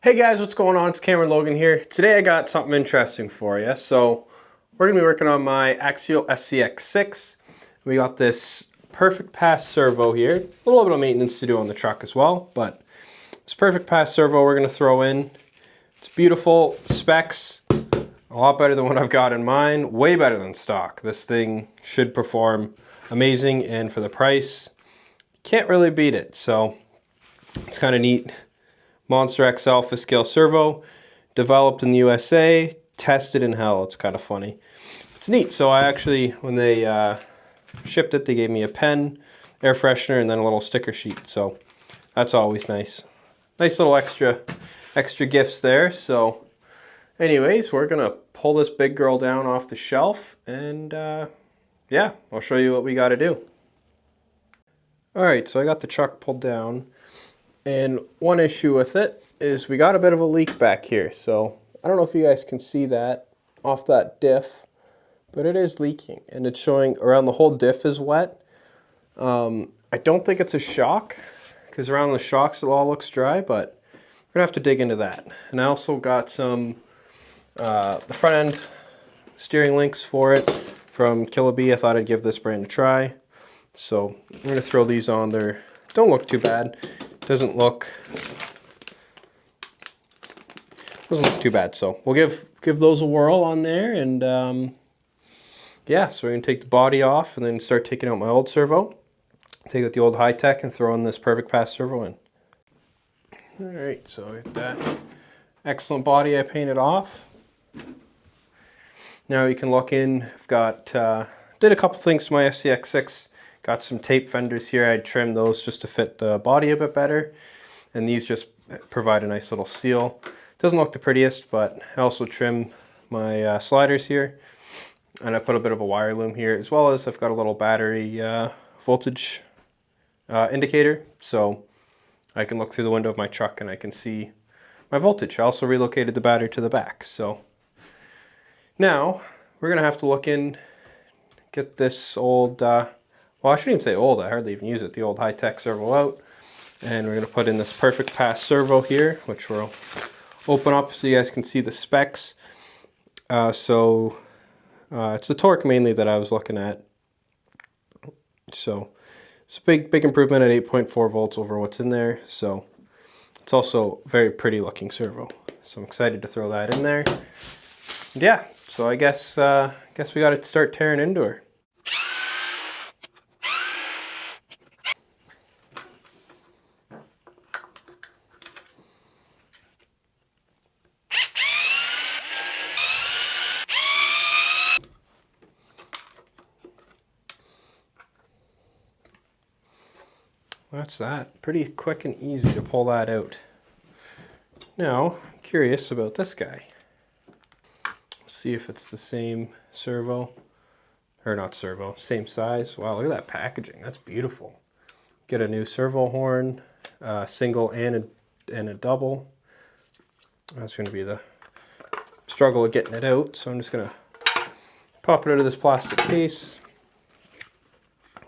Hey guys, what's going on? It's Cameron Logan here. Today I got something interesting for you. So we're going to be working on my axial SCX6. We got this perfect pass servo here. A little bit of maintenance to do on the truck as well, but this perfect pass servo we're going to throw in. It's beautiful specs, a lot better than what I've got in mine, way better than stock. This thing should perform amazing, and for the price, can't really beat it. So it's kind of neat. Monster X Alpha scale servo, developed in the USA, tested in hell. It's kind of funny. It's neat. So I actually, when they shipped it, they gave me a pen, air freshener, and then a little sticker sheet. So that's always nice. Nice little extra gifts there. So anyways, we're going to pull this big girl down off the shelf, and yeah, I'll show you what we got to do. All right, so I got the truck pulled down. And one issue with it is we got a bit of a leak back here. So I don't know if you guys can see that off that diff, but it is leaking and it's showing around the whole diff is wet. I don't think it's a shock because around the shocks it all looks dry, but we're gonna have to dig into that. And I also got some the front end steering links for it from Killaby. I thought I'd give this brand a try. So I'm gonna throw these on there. Don't look too bad. Doesn't look too bad, so we'll give those a whirl on there, and yeah, so we're gonna take the body off and then start taking out my old servo, take out the old Hitec and throw in this perfect pass servo in. All right, so with that excellent body I painted off. Now you can look in. I've got did a couple things to my SCX6. Got some tape fenders here. I trimmed those just to fit the body a bit better. And these just provide a nice little seal. Doesn't look the prettiest, but I also trimmed my sliders here. And I put a bit of a wire loom here, as well as I've got a little battery voltage indicator. So I can look through the window of my truck and I can see my voltage. I also relocated the battery to the back. So now we're gonna have to look in, get this old, well, I shouldn't even say old, I hardly even use it, the old Hitec servo out. And we're going to put in this perfect pass servo here, which we'll open up so you guys can see the specs. It's the torque mainly that I was looking at. So it's a big improvement at 8.4 volts over what's in there. So it's also a very pretty looking servo. So I'm excited to throw that in there. And yeah, so I guess we got to start tearing into her. That's that. Pretty quick and easy to pull that out. Now, I'm curious about this guy. Let's see if it's the same servo. Or not servo, same size. Wow, look at that packaging. That's beautiful. Get a new servo horn, single and a double. That's going to be the struggle of getting it out. So I'm just going to pop it out of this plastic case.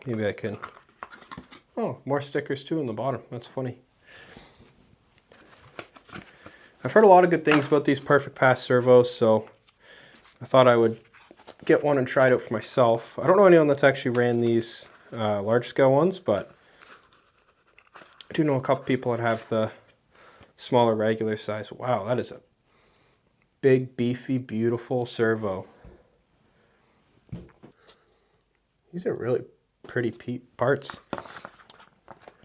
Maybe I can... Oh, more stickers too in the bottom. That's funny. I've heard a lot of good things about these perfect pass servos, so I thought I would get one and try it out for myself. I don't know anyone that's actually ran these large scale ones, but I do know a couple people that have the smaller regular size. Wow, that is a big, beefy, beautiful servo. These are really pretty parts.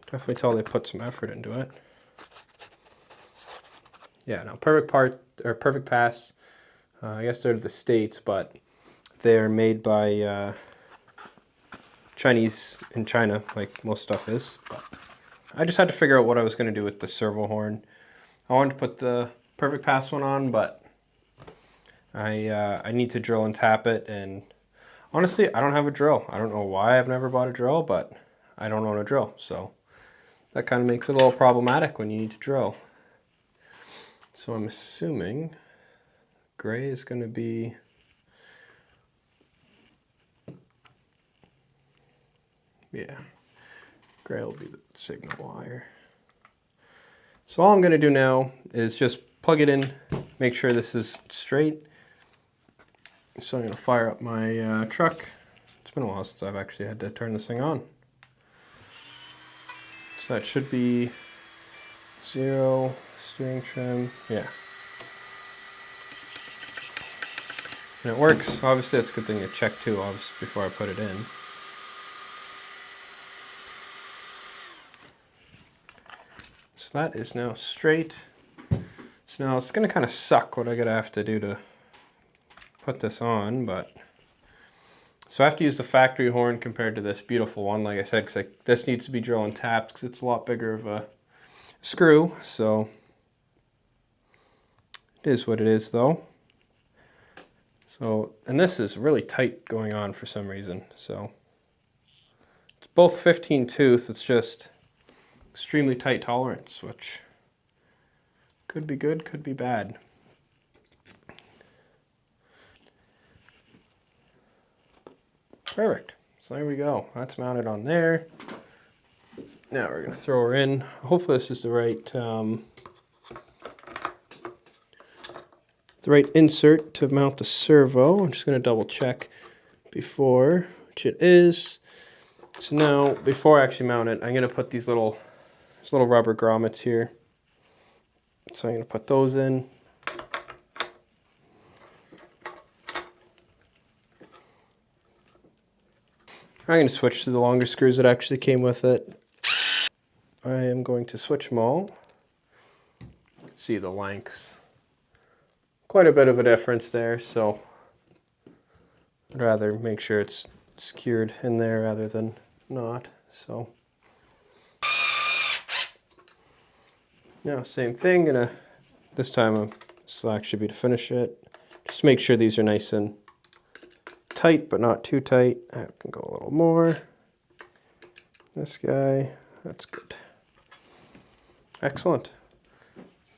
Definitely tell they put some effort into it. Yeah, no, perfect pass. I guess they're the States, but they're made by Chinese in China, like most stuff is. But I just had to figure out what I was going to do with the servo horn. I wanted to put the perfect pass one on, but I need to drill and tap it, and honestly, I don't have a drill. I don't know why I've never bought a drill, but I don't own a drill, so that kind of makes it a little problematic when you need to drill. So I'm assuming gray is going to be... Yeah, gray will be the signal wire. So all I'm going to do now is just plug it in, make sure this is straight. So I'm going to fire up my truck. It's been a while since I've actually had to turn this thing on. So that should be 0, steering trim, yeah. And it works. Obviously it's a good thing to check too, obviously, before I put it in. So that is now straight. So now it's gonna kind of suck what I gotta have to do to put this on, but so I have to use the factory horn compared to this beautiful one, like I said, because this needs to be drill and tapped because it's a lot bigger of a screw. So it is what it is, though. So, and this is really tight going on for some reason. So it's both 15 tooth. It's just extremely tight tolerance, which could be good, could be bad. Perfect. So there we go. That's mounted on there. Now we're going to throw her in. Hopefully this is the right insert to mount the servo. I'm just going to double check before, which it is. So now, before I actually mount it, I'm going to put these little rubber grommets here. So I'm going to put those in. I'm going to switch to the longer screws that actually came with it. I am going to switch them all. See the lengths. Quite a bit of a difference there, so I'd rather make sure it's secured in there rather than not. So now same thing, this time this will actually be to finish it. Just to make sure these are nice and tight, but not too tight. I can go a little more. This guy, that's good. Excellent.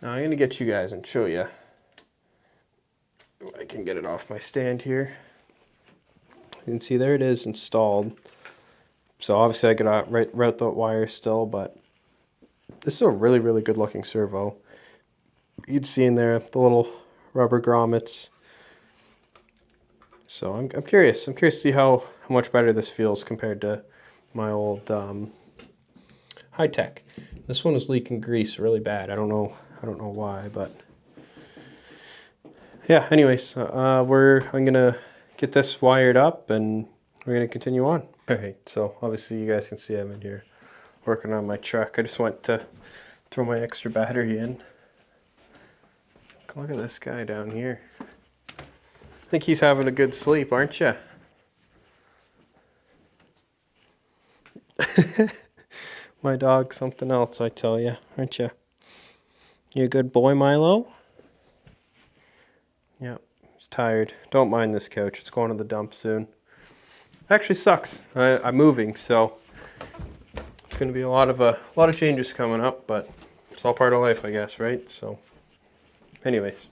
Now I'm going to get you guys and show you. I can get it off my stand here. You can see there it is installed. So obviously I got route the wire still, but this is a really, really good looking servo. You'd see in there the little rubber grommets. So I'm curious. I'm curious to see how much better this feels compared to my old Hitec. This one is leaking grease really bad. I don't know why, but yeah. Anyways, I'm gonna get this wired up and we're gonna continue on. All right. So obviously you guys can see I'm in here working on my truck. I just went to throw my extra battery in. Look at this guy down here. I think he's having a good sleep, aren't you? My dog's something else, I tell you, aren't you? You a good boy, Milo? Yep, he's tired. Don't mind this couch. It's going to the dump soon. Actually sucks. I'm moving, so it's going to be a lot of changes coming up, but it's all part of life, I guess, right? So, anyways.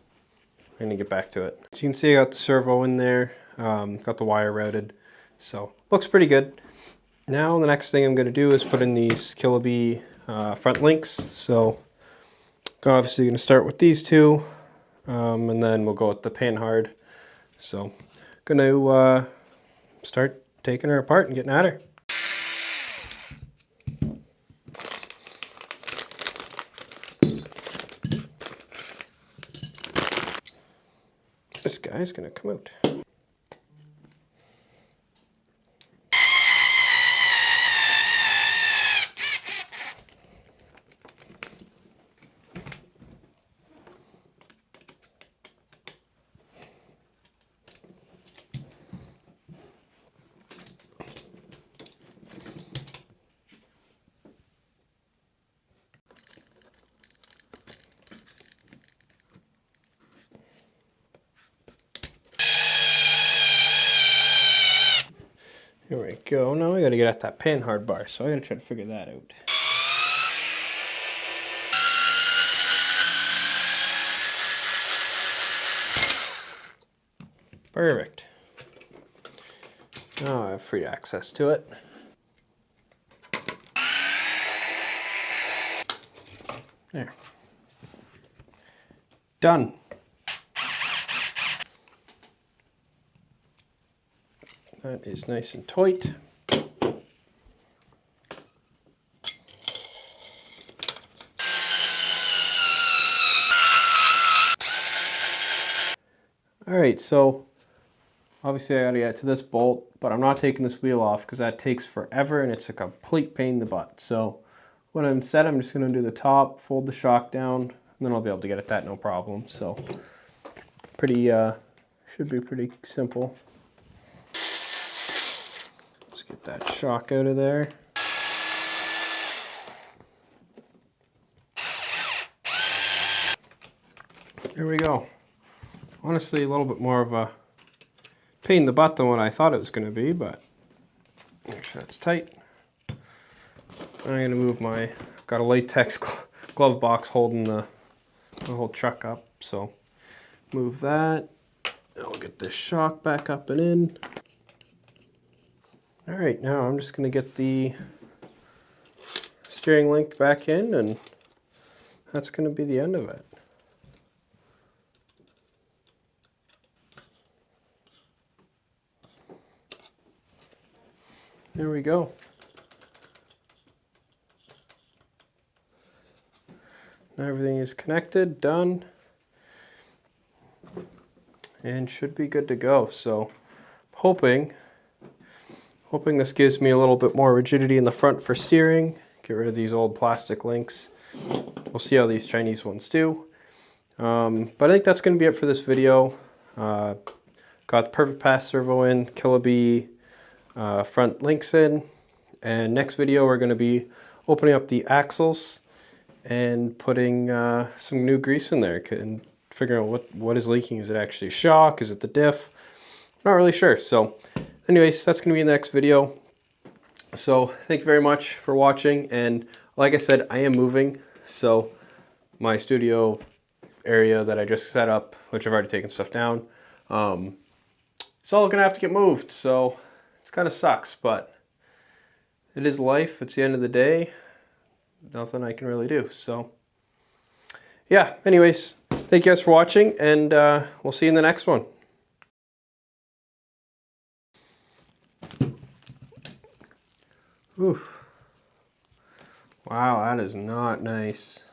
I'm going to get back to it. So you can see I got the servo in there, got the wire routed, so looks pretty good. Now the next thing I'm going to do is put in these Kiloby front links. So obviously going to start with these two, and then we'll go with the panhard. So going to start taking her apart and getting at her. This guy's gonna come out. Here we go. Now I gotta get at that panhard bar, so I gotta try to figure that out. Perfect. Now I have free access to it. There. Done. That is nice and tight. Alright, so obviously I gotta get to this bolt, but I'm not taking this wheel off because that takes forever and it's a complete pain in the butt. So what instead, I'm just gonna do the top, fold the shock down, and then I'll be able to get at that no problem. So pretty, should be pretty simple. Let's get that shock out of there. There we go. Honestly, a little bit more of a pain in the butt than what I thought it was going to be, but make sure that's tight. I'm going to move my, got a latex glove box holding the whole truck up, so move that. I'll get this shock back up and in. All right, now I'm just going to get the steering link back in, and that's going to be the end of it. There we go. Now everything is connected, done, and should be good to go. So hoping this gives me a little bit more rigidity in the front for steering. Get rid of these old plastic links. We'll see how these Chinese ones do. But I think that's going to be it for this video. Got the perfect pass servo in, Kiloby front links in, and next video we're going to be opening up the axles and putting some new grease in there and figuring out what is leaking. Is it actually shock? Is it the diff? I'm not really sure. So anyways, that's going to be in the next video. So thank you very much for watching, and like I said, I am moving, so my studio area that I just set up, which I've already taken stuff down, it's all gonna have to get moved, so it kind of sucks, but it is life. It's the end of the day. Nothing I can really do. So yeah, anyways, thank you guys for watching, and we'll see you in the next one. Oof. Wow, that is not nice.